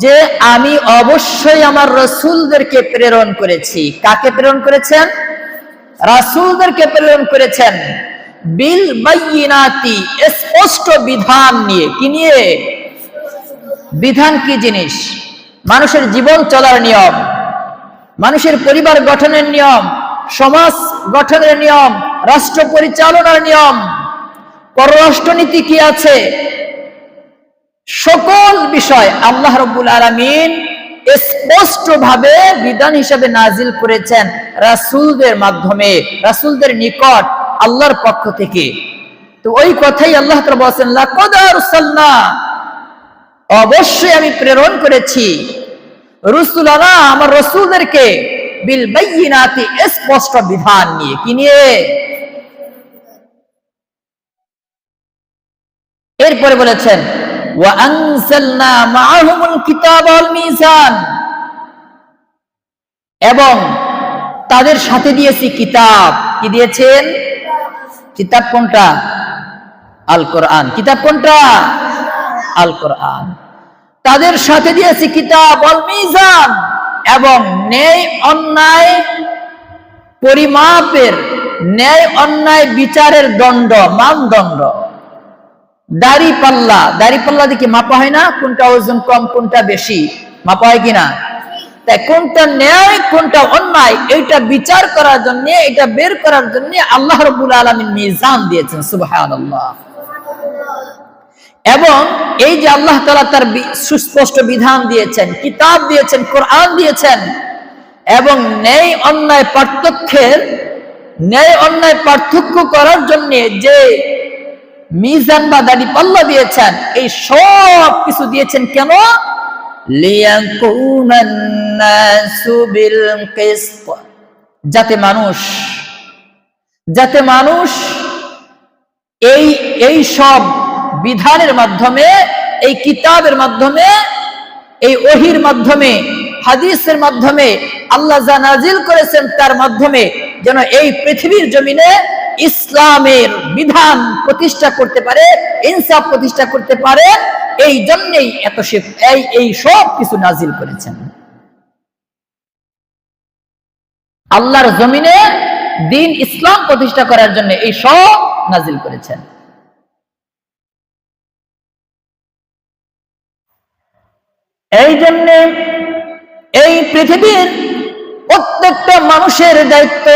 যে আমি অবশ্যই আমার রাসূলদেরকে প্রেরণ করেছি। কাকে প্রেরণ করেছেন? রাসূলদেরকে প্রেরণ করেছেন বিল বায়িনাতি, স্পষ্ট বিধান নিয়ে। কি নিয়ে? বিধান কি জিনিস? মানুষের জীবন চলার নিয়ম, মানুষের পরিবার গঠনের নিয়ম, সমাজ গঠনের নিয়ম, রাষ্ট্র পরিচালনার নিয়ম, পররাষ্ট্রনীতি কি আছে, সকল বিষয় আল্লাহ রাব্বুল আলামিন স্পষ্টভাবে বিধান হিসেবে নাজিল করেছেন রাসূলদের মাধ্যমে, রাসূলদের নিকট আল্লাহর পক্ষ থেকে। তো ওই কথাই আল্লাহ তাআলা বলেন, লাকাদ আরসালনা, অবশ্যই আমি প্রেরণ করেছি, রুসুলানা, আমার রাসূলদেরকে, বিল বায়িনাতি, স্পষ্ট বিধান নিয়ে। কি নিয়ে? এরপরে বলেছেন ওয়া আনজালনা মাআহুমুল কিতাব ওয়াল মিজান, এবং তাদের সাথে দিয়েছি কিতাব। কি দিয়েছেন? কিতাব কোনটা? আল কোরআন। কিতাব কোনটা? আল কোরআন। তাদের সাথে দিয়েছি কিতাব ওয়াল মিজান, এবং ন্যায় অন্যায় পরিমাপের, ন্যায় অন্যায় বিচারের দণ্ড, মানদণ্ড। দাড়ি পাল্লা, দাড়ি পাল্লা দেখি মাপা হয় না? কোনটা ওজন কম, কোনটা বেশি, মাপা হয় কিনা? তাই কোনটা ন্যায় কোনটা অন্যায়, এইটা বিচার করার জন্য, এটা বের করার জন্য আল্লাহ রাব্বুল আলামিন মিজান দিয়েছেন। সুবহানাল্লাহ। এবং এই যে আল্লাহ তাআলা তার সুস্পষ্ট বিধান দিয়েছেন, কিতাব দিয়েছেন, কোরআন দিয়েছেন, এবং ন্যায় অন্যায় পার্থক্য করার জন্য যে মিজান বা দাড়ি পাল্লা দিয়েছেন, এই সব কিছু দিয়েছেন কেন? লিয়াকুনান নাসু বিল কিসত, যাতে মানুষ এই সব বিধানের মাধ্যমে, এই কিতাবের মাধ্যমে, এই ওহীর মাধ্যমে, হাদিসের মাধ্যমে, আল্লাহ যা নাজিল করেছেন তার মাধ্যমে যেন এই পৃথিবীর জমিনে ইসলামের বিধান প্রতিষ্ঠা করতে পারে, ইনসাফ প্রতিষ্ঠা করতে পারে। এই জন্যই এই সব কিছু নাজিল করেছেন। আল্লাহর জমিনে দ্বীন ইসলাম প্রতিষ্ঠা করার জন্য এই সব নাজিল করেছেন। এই জন্য এই পৃথিবীর প্রত্যেকটা মানুষের দায়িত্ব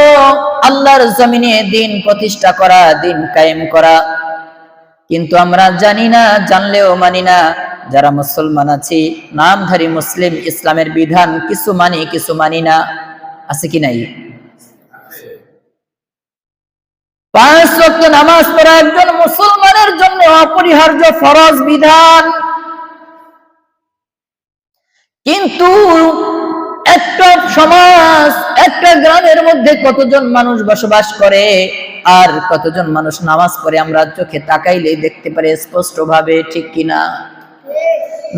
আল্লাহর জমিনে দ্বীন প্রতিষ্ঠা করা, দ্বীন কায়েম করা। কিন্তু আমরা জানি না, জানলেও মানি না। যারা মুসলমান আছি, নামধারী মুসলিম, ইসলামের বিধান কিছু মানি, কিছু মানি না। আছে কি নাই? 5 ওয়াক্ত নামাজ পড়া একজন মুসলমানের জন্য অপরিহার্য ফরজ বিধান। কিন্তু একটা সমাজ, একটা গ্রামের মধ্যে কতজন মানুষ বসবাস করে আর কতজন মানুষ নামাজ পড়ে আমরা চোখে তাকাইলেই দেখতে পারি স্পষ্ট ভাবে, ঠিক কিনা?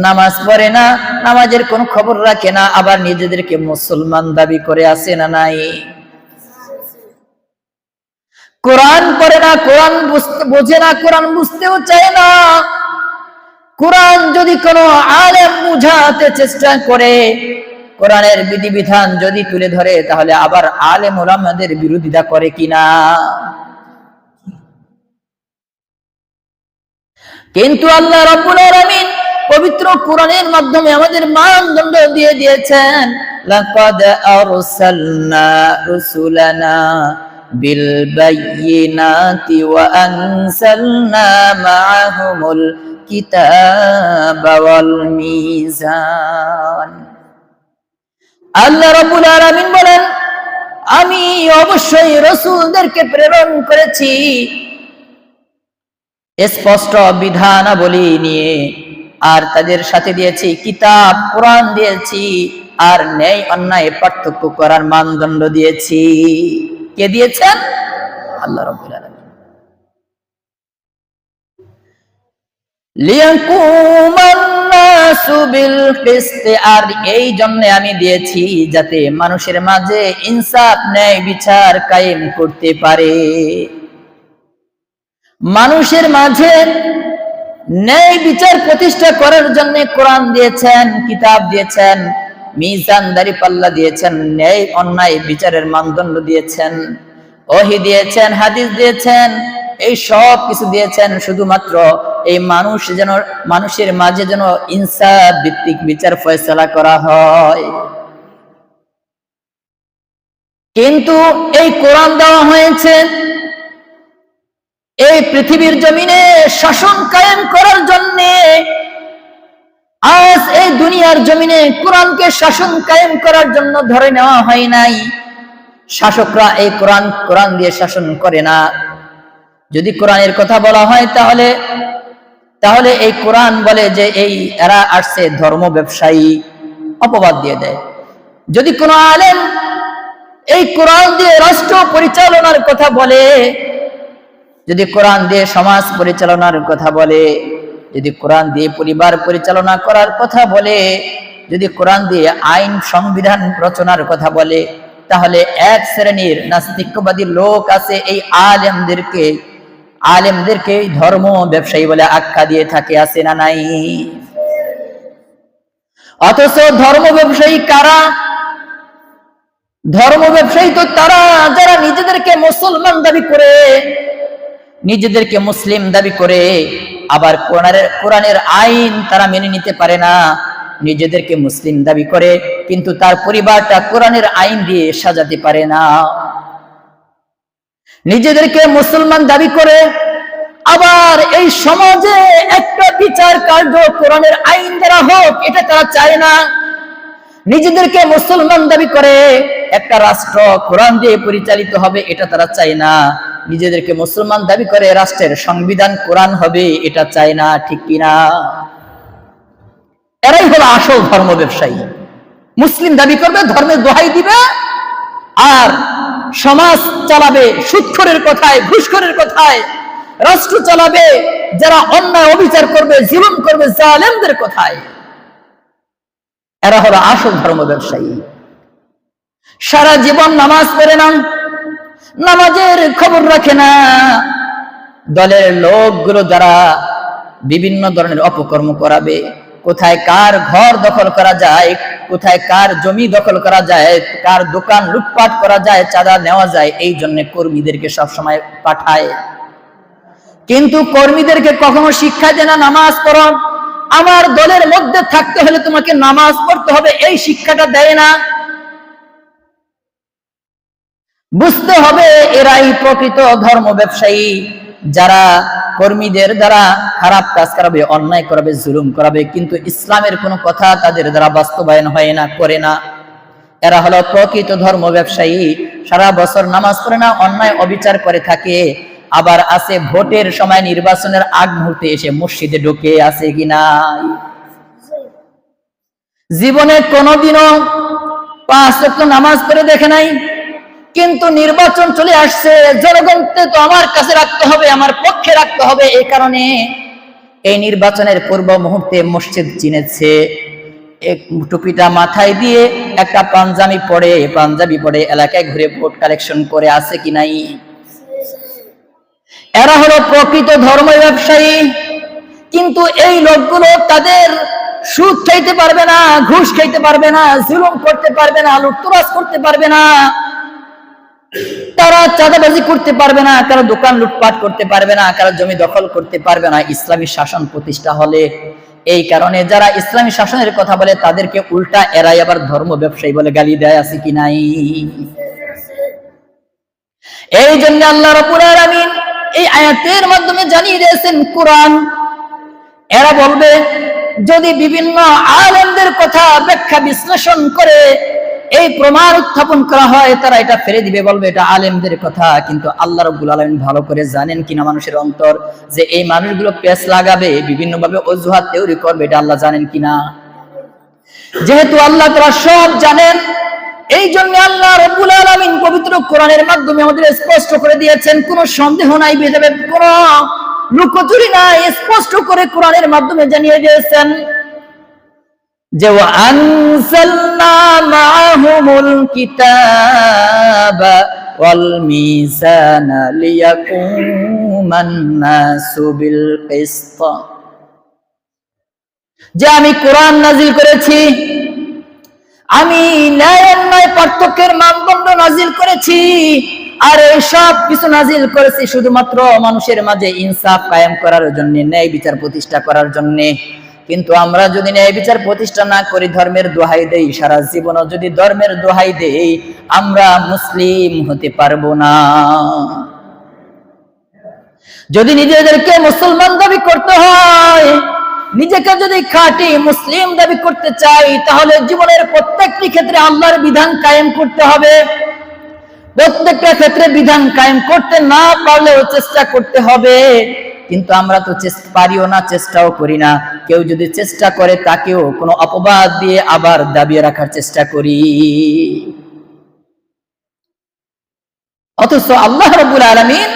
নামাজ পড়ে না, নামাজের কোন খবর রাখে না, আবার নিজেদেরকে মুসলমান দাবি করে আছে না নাই? কোরআন পড়ে না, কোরআন বোঝে না, কোরআন বুঝতেও চায় না। কোরআন যদি কোনো আলেম বুঝাতে চেষ্টা করে, কোরআনের বিধিবিধান যদি তুলে ধরে, তাহলে আবার আলেম ওলামাদের বিরোধিতা করে কিনা? কিন্তু আল্লাহ রাব্বুল আলামিন পবিত্র কোরআনের মাধ্যমে আমাদের মানদণ্ড দিয়ে দিয়েছেন। লাকাদ আরসালনা রুসুলানা বিল বায়িনাতি ওয়া আনজালনা মাআহুমুল কিতাবা ওয়াল মিজান। আল্লাহ রাব্বুল আলামিন বলেন, আমি অবশ্যই রাসূলদেরকে প্রেরণ করেছি স্পষ্ট বিধানাবলী নিয়ে, আর তাদের সাথে দিয়েছি কিতাব, কোরআন দিয়েছি, আর ন্যায় অন্যায় পার্থক্য করার মানদণ্ড দিয়েছি। কে দিয়েছেন? আল্লাহ রাব্বুল আলামিন। লিয়াকুমান নাসু বিল কিসত, আর এই জন্য আমি দিয়েছি যাতে মানুষের মাঝে ইনসাফ, ন্যায় বিচার কায়েম করতে পারে। মানুষের মাঝে ন্যায় বিচার প্রতিষ্ঠা করার জন্য কোরআন দিয়েছেন, কিতাব দিয়েছেন, মিজান দাঁড়িপাল্লা দিয়েছেন, ন্যায় অন্যায় বিচারের মানদণ্ড দিয়েছেন, ওহী দিয়েছেন, হাদিস দিয়েছেন, এই সব কিছু দিয়েছেন শুধুমাত্র এই মানুষের মাঝে যেন ইনসাফ ভিত্তিক বিচার ফয়সালা করা হয়। কিন্তু এই কোরআন দেওয়া হয়েছে এই পৃথিবীর জমিনে শাসন কায়েম করার জন্য। আজ এই দুনিয়ার জমিনে কোরআনকে শাসন কায়েম করার জন্য ধরে নেওয়া হয় নাই। শাসকরা এই কোরআন দিয়ে শাসন করে না। যদি কোরআনের কথা বলা হয় তাহলে এই কোরআন বলে যে এরা আসছে ধর্ম ব্যবসায়ী, অপবাদ দিয়ে দেয়। যদি কোনো আলেম এই কোরআন দিয়ে রাষ্ট্র পরিচালনার কথা বলে, যদি কোরআন দিয়ে সমাজ পরিচালনার কথা বলে, যদি কোরআন দিয়ে পরিবার পরিচালনা করার কথা বলে, যদি কোরআন দিয়ে আইন সংবিধান রচনার কথা বলে, তাহলে এক শ্রেণীর নাস্তিকবাদী লোক আছে এই আলেমদেরকে ধর্ম ব্যবসায়ী বলে আখ্যা দিয়ে থাকে, আছে না নাই? অথচ ধর্ম ব্যবসায়ী কারা? ধর্ম ব্যবসায়ী তো তারা যারা নিজেদেরকে মুসলমান দাবি করে, নিজেদেরকে মুসলিম দাবি করে, আবার কোরআনের আইন তারা মেনে নিতে পারে না। নিজেদেরকে মুসলিম দাবি করে কিন্তু তার পরিবারটা কোরআনের আইন দিয়ে সাজাতে পারে না। নিজেদেরকে মুসলমান দাবি করে আবার এই সমাজে একটা বিচার কার্য কোরআনের আইন দ্বারা হোক, এটা তারা চায় না। নিজেদেরকে মুসলমান দাবি করে একটা রাষ্ট্র কোরআন দিয়ে পরিচালিত হবে, এটা তারা চায় না। নিজেদেরকে মুসলমান দাবি করে রাষ্ট্রের সংবিধান কোরআন হবে, এটা চায় না। ঠিক কিনা? এরাই হলো আসল ধর্ম ব্যবসায়ী। মুসলিম দাবি করবে, ধর্মের দোহাই দিবে, আর সমাজ চালাবে সুদখোরের কথায়, ঘুষখোরের কথায়, রাষ্ট্র চালাবে যারা অন্যায় অবিচার করবে, জুলুম করবে, জালেমদের কথায়। এরা হলো আসল ধর্ম ব্যবসায়ী। সারা জীবন নামাজ পড়ে না, নামাজের খবর রাখে না। দলের লোকগুলো যারা বিভিন্ন ধরনের অপকর্ম করাবে, কোথায় কার ঘর দখল করা যায়, কোথায় কার জমি দখল করা যায়, কার দোকান লুটপাট করা যায়, চাঁদা নেওয়া যায়, এই জন্য কর্মীদেরকে সবসময় পাঠায়। কিন্তু কর্মীদেরকে কখনো শিক্ষা দেয় না নামাজ পড়ো, আমার দলের মধ্যে থাকতে হলে তোমাকে নামাজ পড়তে হবে, এই শিক্ষাটা দেয় না। বুঝতে হবে এরাই প্রকৃত ধর্ম ব্যবসায়ী, যারা কর্মীদের দ্বারা খারাপ কাজ করাবে, অন্যায় করাবে, জুলুম করাবে, কিন্তু ইসলামের কোনো কথা তাদের দ্বারা বাস্তবায়ন হয় না, করে না। এরা হলো প্রকৃত ধর্ম ব্যবসায়ী। সারা বছর নামাজ পড়ে না, অন্যায় অবিচার করে থাকে, আবার আছে ভোটের সময় নির্বাচনের আগ মুহূর্তে এসে মসজিদে ঢুকে, আছে কিনা? জীবনে কোনোদিনও 5 ওয়াক্ত নামাজ পড়ে দেখে নাই, কিন্তু নির্বাচন চলে আসছে, জনগণকে তো আমার কাছে রাখতে হবে, আমার পক্ষে রাখতে হবে, এই কারণে এই নির্বাচনের পূর্ব মুহূর্তে মসজিদ চিনেছে, এক টুপিটা মাথায় দিয়ে একটা পাঞ্জাবি পরে এলাকায় ঘুরে ভোট কালেকশন করে, আছে কি নাই? এরা হলো প্রকৃত ধর্ম ব্যবসায়ী। কিন্তু এই লোকগুলো তাদের সুদ খাইতে পারবে না, ঘুষ খাইতে পারবে না, জুলুম করতে পারবে না, লুটতরাজ করতে পারবে না, তারা চাঁদাবাজি করতে পারবে না, কারো দোকান লুটপাট করতে পারবে না, কারো জমি দখল করতে পারবে না ইসলামী শাসন প্রতিষ্ঠা হলে। এই কারণে যারা ইসলামী শাসনের কথা বলে তাদেরকে উল্টা এরাই আবার ধর্ম ব্যবসায়ী বলে গালি দেয়, আছে কি নাই? এই জন্য আল্লাহ রাব্বুল আলামিন এই আয়াতের মাধ্যমে জানিয়ে দিয়েছেন কোরআন। এরা বলবে, যদি বিভিন্ন আলেমদের কথা ব্যাখ্যা বিশ্লেষণ করে এই প্রমাণ উত্থাপন করা হয়, তারা এটা ফেলে দিবে, বলবে এটা আলেমদের কথা। কিন্তু আল্লাহ রাব্বুল আলামিন ভালো করে জানেন কিনা মানুষের অন্তর, যে এই মানুষগুলো পেছ লাগাবে, বিভিন্ন ভাবে অজুহাত তৈরি করবে, এটা আল্লাহ জানেন কিনা? যেহেতু আল্লাহ তাআলা সব জানেন, এই জন্য আল্লাহ রাব্বুল আলামিন পবিত্র কোরআনের মাধ্যমে আমাদের স্পষ্ট করে দিয়েছেন, কোনো সন্দেহ নাই, ভেদাভেদ, কোনো লুকোচুরি নাই, স্পষ্ট করে কোরআনের মাধ্যমে জানিয়ে দিয়েছেন যে আনজালনা মাআহুমুল কিতাবা ওয়াল মিজানা লিয়াকুমান নাসু বিল কিসত যে আমি কোরআন নাজিল করেছি, আমি ন্যায় অন্যায় পার্থক্যের মানদণ্ড নাজিল করেছি, আর এই সব কিছু নাজিল করেছি শুধুমাত্র মানুষের মাঝে ইনসাফ কায়েম করার জন্য, ন্যায় বিচার প্রতিষ্ঠা করার জন্য। কিন্তু আমরা যদি ন্যায় বিচার প্রতিষ্ঠা না করি, ধর্মের দোহাই দেই, সারা জীবনও যদি ধর্মের দোহাই দেই, আমরা মুসলিম হতে পারবো না। যদি নিজেদেরকে মুসলমান দাবি করতে হয়, নিজেকে যদি খাঁটি মুসলিম দাবি করতে চাই, তাহলে জীবনের প্রত্যেকটি ক্ষেত্রে আল্লাহর বিধান কায়েম করতে হবে। প্রত্যেকটা ক্ষেত্রে বিধান কায়েম করতে না পারলেও চেষ্টা করতে হবে। কিন্তু আমরা তো পারিও না, চেষ্টাও করি না। কেউ যদি চেষ্টা করে, তাকেও কোনো অপবাদ দিয়ে আবার দাবিয়ে রাখার চেষ্টা করি। অথচ আল্লাহ রাব্বুল আলামিন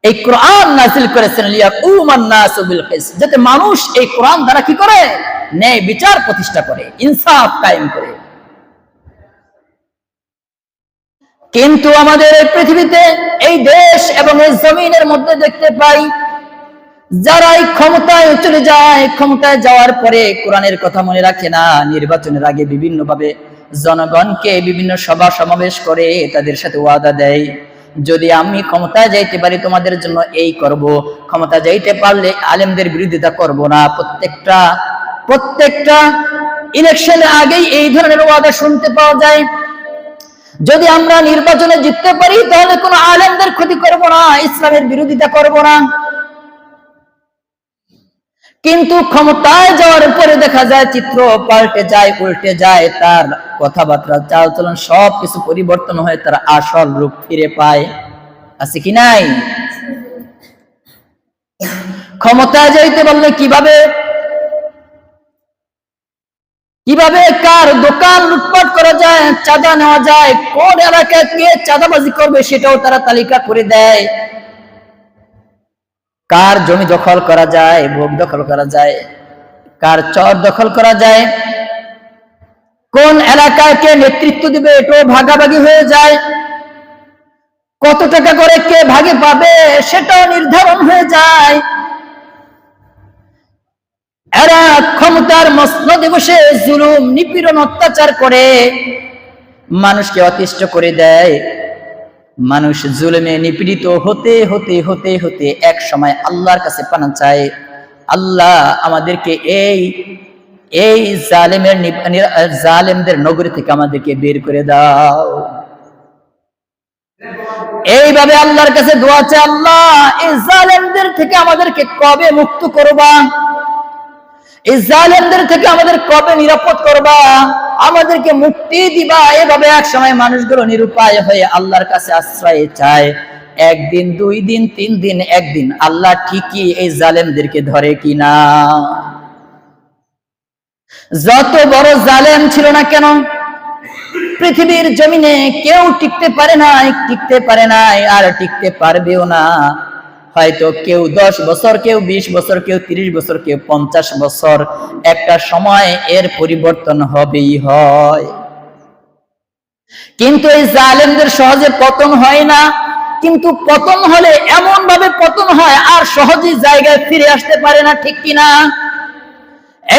এই কোরআন নাযিল করেছেন লিয়াকুমান নাসু বিল কিসত, যাতে মানুষ এই কোরআন দ্বারা কি করে? ন্যায় বিচার প্রতিষ্ঠা করে, ইনসাফ কায়েম করে। কিন্তু আমাদের এই পৃথিবীতে, এই দেশ এবং এই জমিনের মধ্যে দেখতে পাই, যারা এই ক্ষমতায় চলে যায়, ক্ষমতায় যাওয়ার পরে কোরআনের কথা মনে রাখে না। নির্বাচনের আগে বিভিন্ন ভাবে জনগণকে বিভিন্ন সভা সমাবেশ করে তাদের সাথে ওয়াদা দেয়, যদি আমি ক্ষমতায় যাইতে পারি তোমাদের জন্য এই করব, ক্ষমতা যাইতে পারলে আলেমদের বিরোধিতা করব না। প্রত্যেকটা ইলেকশনের আগেই এই ধরনের ওয়াদা শুনতে পাওয়া যায়। যদি আমরা নির্বাচনে জিততে পারি, তাহলে কোনো আলেমদের ক্ষতি করব না, ইসলামের বিরোধিতা করব না। কিন্তু ক্ষমতায় যাওয়ার পরে দেখা যায় চিত্র পাল্টে যায়, উল্টে যায়, তার কথাবার্তা, চালচলন সবকিছু পরিবর্তন হয়ে তার আসল রূপ ফিরে পায়। আছে কি নাই? ক্ষমতায় যাইতে পারলে কিভাবে কার দোকান লুটপাট করা যায়, চাঁদা নেওয়া যায়, কোন এলাকায় কে চাঁদাবাজি করবে সেটাও তারা তালিকা করে দেয়। কার জমি দখল করা যায়, ভোগ দখল করা যায়, কার চর দখল করা যায়, কোন এলাকায় কে নেতৃত্ব দিবে এটাও ভাগাভাগি হয়ে যায়, কত টাকা করে কে ভাগে পাবে সেটাও নির্ধারণ হয়ে যায়। এরা ক্ষমতার মসনদে বসে জুলুম, নিপীড়ন, অত্যাচার করে মানুষকে অতিষ্ঠ করে দেয়। মানুষ জুলুমে নিপীড়িত হতে হতে হতে হতে এক সময় আল্লাহর কাছে পানা চায়, আল্লাহ আমাদেরকে এই জালেমদের নগরী থেকে আমাদেরকে বের করে দাও। এইভাবে আল্লাহর কাছে দোয়া চায়, আল্লাহ এই জালেমদের থেকে আমাদেরকে কবে মুক্ত করবা, এই জালেমদের থেকে আমাদের কবে নিরাপদ করবা, আমাদেরকে মুক্তি দিবা। এভাবে এক সময় মানুষগুলো নিরুপায় হয়ে আল্লাহর কাছে আশ্রয় চায়। একদিন, 2 দিন, 3 দিন, একদিন আল্লাহ ঠিকই এই জালেমদেরকে ধরে কিনা। যত বড় জালেম ছিল না কেন, পৃথিবীর জমিনে কেউ টিকতে পারে নাই, আর টিকতে পারবেও না। হয়তো কেউ 10 বছর, কেউ 20 বছর, কেউ 30 বছর, কেউ 50 বছর, একটা সময় এর পরিবর্তন হবেই হয়। কিন্তু এই জালেমদের সহজে পতন হয় না। কিন্তু পতন হলে এমন ভাবে পতন হয়, আর সহজেই জায়গায় ফিরে আসতে পারে না, ঠিক কিনা?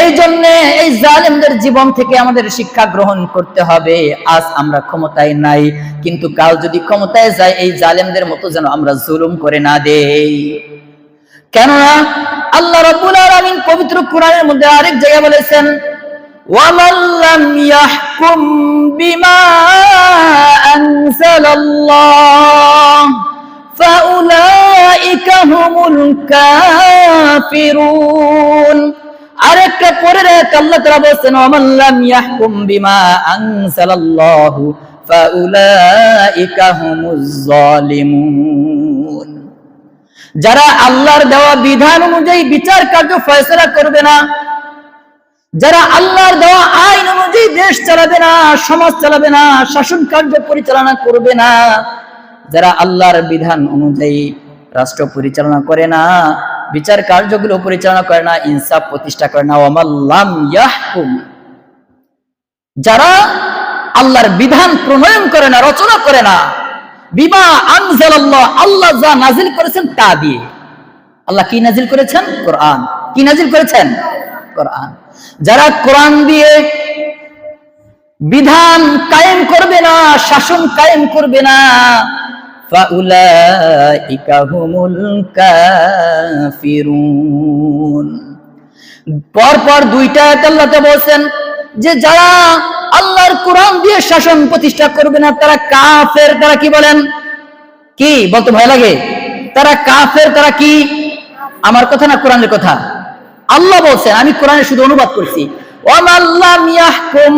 এই জন্য এই জালেমদের জীবন থেকে আমাদের শিক্ষা গ্রহণ করতে হবে। আজ আমরা ক্ষমতায় নাই, কিন্তু কাল যদি ক্ষমতায় যাই, এই জালেমদের মতো যেন আমরা জুলুম করে না দেই। কেননা আল্লাহ রাব্বুল আলামিন পবিত্র কোরআনের মধ্যে আরেক জায়গায় বলেছেন, ওয়ামান লাম ইয়াহকুম বিমা আনজালাল্লাহ ফাউলাইকা হুমুল কাফিরুন। আরেকটা পরে আল্লাহ তাআলা বলেছেন, ওয়ামান লাম ইয়াহকুম বিমা আনজালাল্লাহু ফাউলাইকা হুমুজ জালিমুন। যারা আল্লাহর দেওয়া বিধান অনুযায়ী বিচার কার্য ফয়সালা করবে না, যারা আল্লাহর দেওয়া আইন অনুযায়ী দেশ চালাবে না, সমাজ চালাবে না, শাসন কার্য পরিচালনা করবে না, যারা আল্লাহর বিধান অনুযায়ী রাষ্ট্র পরিচালনা করে না, বিচার কার্যগুলো পরিচালনা করে না, ইনসাফ প্রতিষ্ঠা করে না, ওয়ামান লাম ইয়াহকুম, যারা আল্লাহর বিধান প্রণয়ন করে না, রচনা করে না, বিমা আনজালাল্লাহ, আল্লাহ যা নাজিল করেছেন তা দিয়ে। আল্লাহ কি নাজিল করেছেন? কোরআন। কি নাজিল করেছেন? কোরআন। যারা কোরআন দিয়ে বিধান কায়েম করবে না, শাসন কায়েম করবে না, ফাউলাইকা হুমুল কাফিরুন। পরপর দুইটা আয়াত আল্লাহ বলছেন যে যারা আল্লাহর কোরআন দিয়ে শাসন প্রতিষ্ঠা করবে না তারা কাফের। তারা কি বলেন? কি বলতে ভয় লাগে? তারা কাফের। তারা কি? আমার কথা না, কোরআনের কথা। আল্লাহ বলছেন, আমি কোরআনে শুধু অনুবাদ করছি। ওয়ামাল্লাম ইয়াহকুম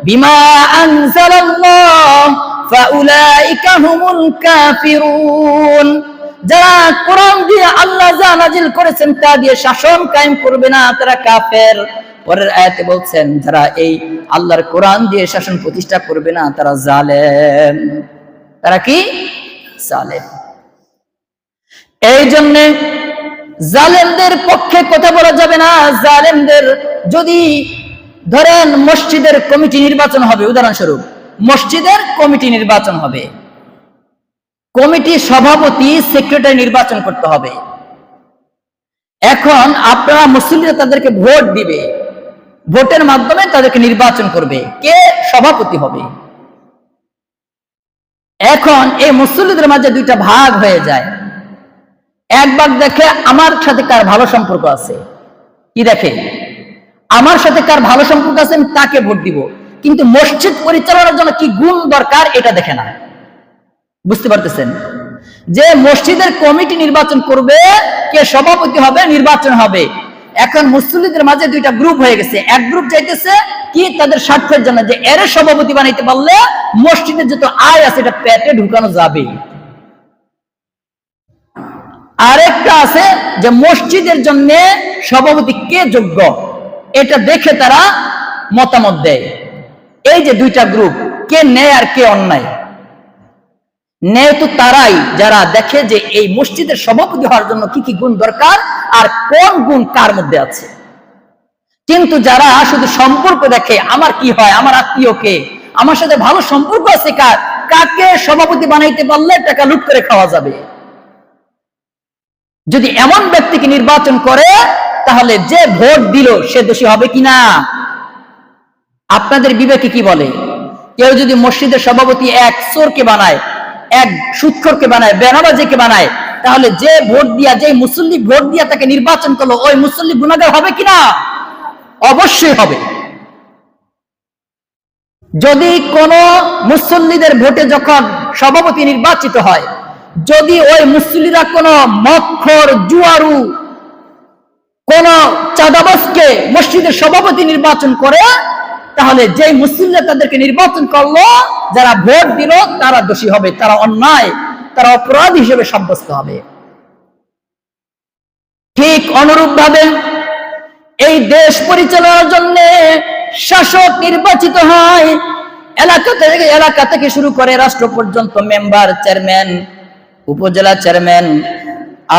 বিমা আনজালাল্লাহ ফাউলাইকা হুমুল কাফিরুন। যারা কোরআন দিয়ে আল্লাহ যা নাজিল করেছেন তা দিয়ে শাসন কায়েম করবে না তারা কাফের। পরের আয়াতে বলছেন যারা এই আল্লাহর কোরআন দিয়ে শাসন প্রতিষ্ঠা করবে না তারা জালেম। তারা কি? জালেম। এই জন্য জালেমদের পক্ষে কথা বলা যাবে না। জালেমদের যদি ধরেন মসজিদের কমিটি নির্বাচন হবে, উদাহরণস্বরূপ মসজিদের কমিটি নির্বাচন হবে, কমিটি সভাপতি সেক্রেটারি নির্বাচন করতে হবে। এখন আপনারা মুসলিমরা তাদেরকে ভোট দিবে, ভোটের মাধ্যমে তাদেরকে নির্বাচন করবে কে সভাপতি হবে। এখন এই মুসলিমদের মাঝে দুইটা ভাগ হয়ে যায়। এক ভাগ দেখে আমার সাথে কার ভালো সম্পর্ক আছে, কি দেখে আমার সাথে কার ভালো সম্পর্ক আছে আমি তাকে ভোট দিব, কিন্তু মসজিদ পরিচালনার জন্য কি গুণ দরকার এটা দেখে না। বুঝতে পারতেছেন? যে মসজিদের কমিটি নির্বাচন করবে, কে সভাপতি হবে, নির্বাচন হবে। এখন মুসলিমদের মাঝে দুইটা গ্রুপ হয়ে গেছে। এক গ্রুপ চাইতেছে কি তাদের স্বার্থের জন্য যে এর সভাপতি বানাইতে পারলে মসজিদের যত আয় আছে এটা পেটে ঢুকানো যাবে। আরেকটা আছে যে মসজিদের জন্য সভাপতি কে যোগ্য এটা দেখে তারা মতামত দেয়। এই যে দুইটা গ্রুপ, কে ন্যায় আর কে অন্যায়। ন্যায় তো তারাই যারা দেখে যে এই মসজিদের সভাপতি হওয়ার জন্য কি কি গুণ দরকার আর কোন গুণ কার মধ্যে আছে। কিন্তু যারা শুধু সম্পর্ক দেখে, আমার কি হয়, আমার আত্মীয় কে, আমার সাথে ভালো সম্পর্ক আছে কার, কাকে সভাপতি বানাইতে পারলে টাকা লুট করে খাওয়া যাবে, যদি এমন ব্যক্তিকে নির্বাচন করে তাহলে যে ভোট দিল সে দোষী হবে কিনা? আপনাদের বিবেকে কি বলে? কেউ যদি মসজিদের সভাপতি এক চোরকে বানায়, এক সুদখোরকে বানায়, বেনামাজিকে বানায়, তাহলে যে ভোট দিয়া, যে মুসল্লি ভোট দিয়া তাকে নির্বাচন করলো ওই মুসল্লি গুনাহগার হবে কিনা? অবশ্যই হবে। যদি কোন মুসল্লিদের ভোটে যখন সভাপতি নির্বাচিত হয়, যদি ওই মুসল্লিরা কোন মক্খর, জুয়ারু, কোন চাঁদাবাজকে মসজিদের সভাপতি নির্বাচন করে, তাহলে যে মুসলিমরা তাদেরকে নির্বাচন করলো, যারা ভোট দিল তারা দোষী হবে, তারা অন্যায়, তারা অপরাধ হিসেবে সাব্যস্ত হবে। ঠিক অনুরূপ ভাবে এই দেশ পরিচালনার জন্য শাসক নির্বাচিত হয়। এলাকা থেকে শুরু করে রাষ্ট্র পর্যন্ত মেম্বার, চেয়ারম্যান, উপজেলা চেয়ারম্যান,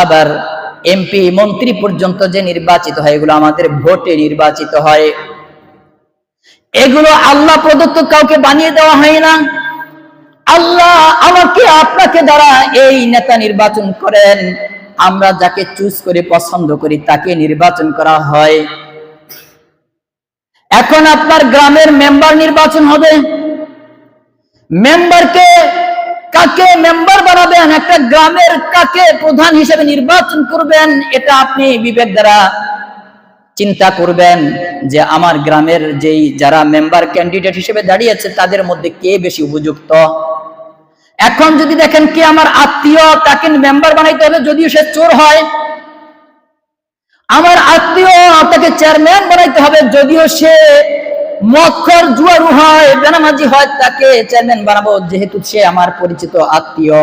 আবার এমপি, মন্ত্রী পর্যন্ত যে নির্বাচিত হয় এগুলো আমাদের ভোটে নির্বাচিত হয়। এগুলো আল্লাহ প্রদত্ত, কাউকে বানিয়ে দেওয়া হয় না। আল্লাহ আমাকে আপনাকে দ্বারা এই নেতা নির্বাচন করেন, আমরা যাকে চুজ করে পছন্দ করি তাকে নির্বাচন করা হয়। এখন আপনার গ্রামের মেম্বার নির্বাচন হবে, মেম্বারকে কাকে মেম্বার বানাবেন, একটা গ্রামের কাকে প্রধান হিসেবে নির্বাচন করবেন, এটা আপনি বিবেক দ্বারা চিন্তা করবেন যে আমার গ্রামের যেই যারা মেম্বার ক্যান্ডিডেট হিসেবে দাঁড়িয়েছে তাদের মধ্যে কে বেশি উপযুক্ত। এখন যদি দেখেন কে আমার আত্মীয়, তাকে মেম্বার বানাইতে হবে যদিও সে চোর হয়। আমার আত্মীয়, তাকে চেয়ারম্যান বানাইতে হবে যদিও সে মক্খর, জুয়ারু হয়, বেনামাজি হয়, তাকে চেয়ারম্যান বানাবো যেহেতু সে আমার পরিচিত আত্মীয়,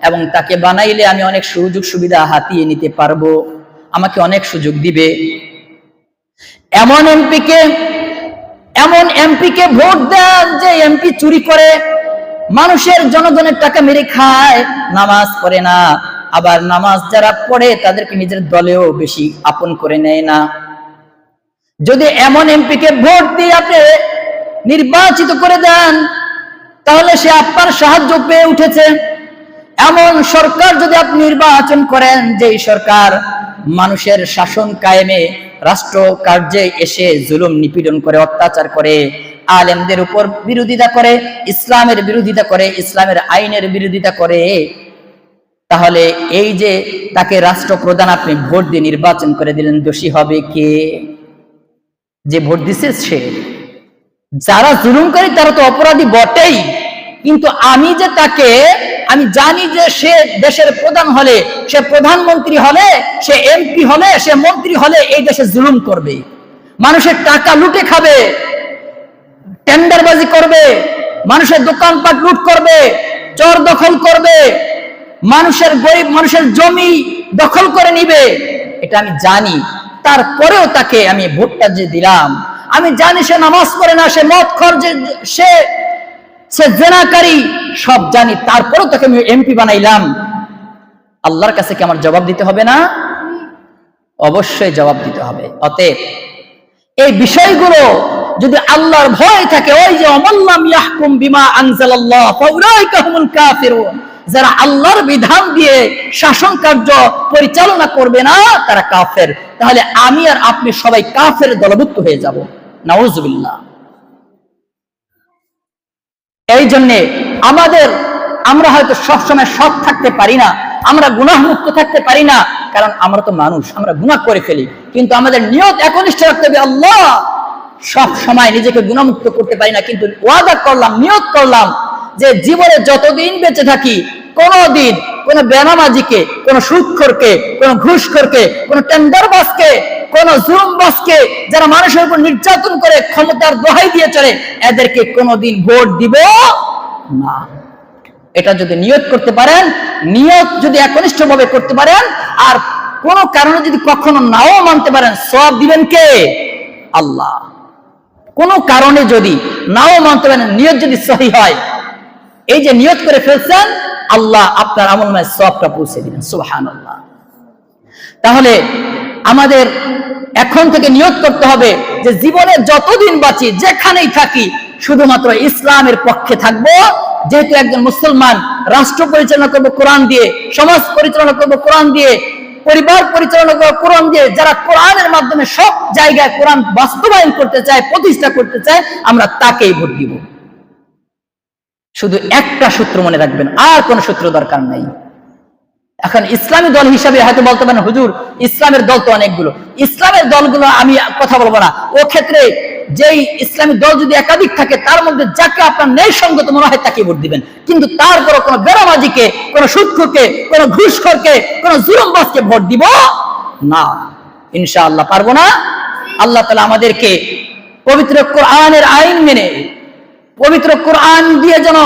এবং তাকে বানাইলে আমি অনেক সুযোগ সুবিধা হাতিয়ে নিতে পারবো, আমাকে অনেক সুযোগ দিবে। এমন এমপিকে ভোট দেন যে এমপি চুরি করে, মানুষের জনগণের টাকা মেরে খায়, নামাজ পড়ে না, আবার নামাজ যারা পড়ে তাদেরকে নিজের দলেও বেশি আপন করে নেয় না। যদি এমন এমপিকে ভোট দিয়ে আপনি নির্বাচিত করে দেন তাহলে সে আপনার সাহায্য পেয়ে উঠেছে। এমন সরকার যদি আপনি নির্বাচন করেন যেই সরকার মানুষের শাসন কায়েমে রাষ্ট্র কার্যে এসে জুলুম নিপীড়ন করে, অত্যাচার করে, আলেমদের উপর বিরোধিতা করে, ইসলামের বিরোধিতা করে, ইসলামের আইনের বিরোধিতা করে, তাহলে এই যে তাকে রাষ্ট্রপ্রধান আপনি ভোট দিয়ে নির্বাচন করে দিলেন, দোষী হবে কে? যে ভোট দিছে সে। যারা জুলুম করে তারা তো অপরাধী বটেই, কিন্তু আমি জানি যে সে দেশের প্রধান হলে, সে প্রধানমন্ত্রী হলে, সে এমপি হলে, সে মন্ত্রী হলে এই দেশে জুলুম করবে, মানুষের টাকা লুটে খাবে, টেন্ডারবাজি করবে, মানুষের দোকানপাট লুট করবে, চর দখল করবে, গরিব মানুষের জমি দখল করে নিবে। এটা আমি জানি, তারপরেও তাকে আমি ভোটটা যে দিলাম, আমি জানি সে নামাজ পড়ে না, সে মদ খোর, সে জেনাকারী, সব জানি, তারপরেও তাকে আমি এমপি বানাইলাম। আল্লাহর কাছে কি আমার জবাব দিতে হবে না? অবশ্যই জবাব দিতে হবে। অতএব এই বিষয়গুলো যদি আল্লাহর ভয় থাকে, ওই যে অমাল্লাম ইয়াহকুম বিমা আনজালাল্লাহ ফাউলাইকা হুমুল কাফিরুন, যারা আল্লাহর বিধান দিয়ে শাসন কার্য পরিচালনা করবে না তারা কাফের। তাহলে আমি আর আপনি সবাই কাফের দলভুক্ত হয়ে যাব, নাউজুবিল্লাহ। এই জন্যে আমরা হয়তো সবসময় সৎ থাকতে পারি না, আমরা গুনাহ মুক্ত থাকতে পারি না, কারণ আমরা তো মানুষ, আমরা গুনাহ করে ফেলি। কিন্তু আমাদের নিয়ত একনিষ্ঠ রাখতে হবে, আল্লাহ সব সময় নিজেকে গুনাহমুক্ত করতে পারি না, কিন্তু ওয়াদা করলাম, নিয়ত করলাম যে জীবনে যতদিন বেঁচে থাকি কোনদিন কোন বেনামাজিকে, কোন সুদখোরকে, কোন ঘুষখোরকে, কোন টেন্ডারবাজকে, কোন জুলুমবাজকে, যারা মানুষের উপর নির্যাতন করে ক্ষমতার দোহাই দিয়ে চলে, এদেরকে কোনদিন ভোট দিব না। এটা যদি নিয়ত করতে পারেন, নিয়ত যদি একনিষ্ঠভাবে করতে পারেন, আর কোন কারণে যদি কখনো নাও মানতে পারেন, সওয়াব দিবেন কে? আল্লাহ। কোন কারণে যদি নাও মানতে পারেন, নিয়ত যদি সহি হয়, এই যে নিয়ত করে ফেলছেন, আল্লাহ আপনার আমলনামায় সওয়াবটা পৌঁছে দিবেন, সুবহানাল্লাহ। তাহলে আমাদের এখন থেকে নিয়ত করতে হবে যে জীবনে যতদিন বাঁচি, যেখানেই থাকি, শুধুমাত্র ইসলামের পক্ষে থাকবো। যেহেতু একজন মুসলমান, রাষ্ট্র পরিচালনা করবো কোরআন দিয়ে, সমাজ পরিচালনা করবো কোরআন দিয়ে, পরিবার পরিচালনা করবো কোরআন দিয়ে। যারা কোরআনের মাধ্যমে সব জায়গায় কোরআন বাস্তবায়ন করতে চায়, প্রতিষ্ঠা করতে চায়, আমরা তাকেই ভোট দিব। শুধু একটা সূত্র মনে রাখবেন, আর কোন সূত্র দরকার নাই। এখন ইসলামী দল হিসাবে হয়তো বলতে পারেন, হুজুর ইসলামের দল তো অনেকগুলো। ইসলামের দলগুলো আমি কথা বলবো না, ও ক্ষেত্রে যেই ইসলামী দল যদি একাধিক থাকে, তার মধ্যে যাকে আপনার ন্যায়সঙ্গত মনে হয় তাকে ভোট দিবেন। কিন্তু তারপরও কোনো বেনামাজিকে, কোনো সুদখোরকে, কোনো ঘুষখোরকে, কোনো জুলুমবাজকে ভোট দিব না, ইনশাআল্লাহ পারবো না। আল্লাহ তাআলা আমাদেরকে পবিত্র কোরআনের আইন মেনে, পবিত্র কোরআন দিয়ে যেন